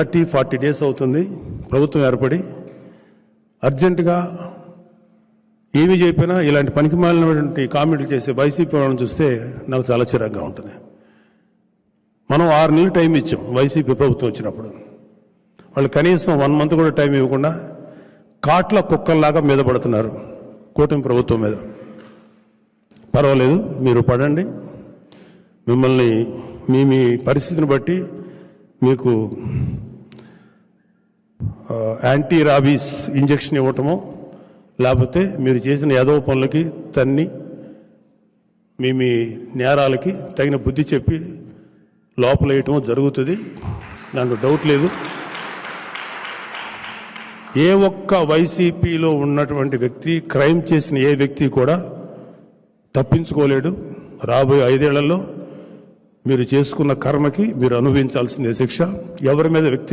30-40 days అవుతుంది ప్రభుత్వం ఏర్పడి. అర్జెంటుగా ఏమి చెప్పినా ఇలాంటి పనికిమాలినటువంటి కామెంట్లు చేసే వైసీపీ వాళ్ళని చూస్తే నాకు చాలా చిరాగ్గా ఉంటుంది. మనం 6 నెలలు టైం ఇచ్చాం వైసీపీ ప్రభుత్వం వచ్చినప్పుడు. వాళ్ళు కనీసం 1 మంత్ కూడా టైం ఇవ్వకుండా కాట్ల కుక్కల్లాగా మీద పడుతున్నారు కూటమి ప్రభుత్వం మీద. పర్వాలేదు, మీరు పడండి. మిమ్మల్ని మీ పరిస్థితిని బట్టి మీకు యాంటీ రాబీస్ ఇంజెక్షన్ ఇవ్వటమో, లేకపోతే మీరు చేసిన యాదవ పనులకి తన్ని మీ నేరాలకి తగిన బుద్ధి చెప్పి లోపలేయటమో జరుగుతుంది. దాంట్లో డౌట్ లేదు. ఏ ఒక్క వైసీపీలో ఉన్నటువంటి వ్యక్తి, క్రైమ్ చేసిన ఏ వ్యక్తి కూడా తప్పించుకోలేడు. రాబోయే 5 ఏళ్లలో మీరు చేసుకున్న కర్మకి మీరు అనుభవించాల్సిందే శిక్ష. ఎవరి మీద వ్యక్తిగత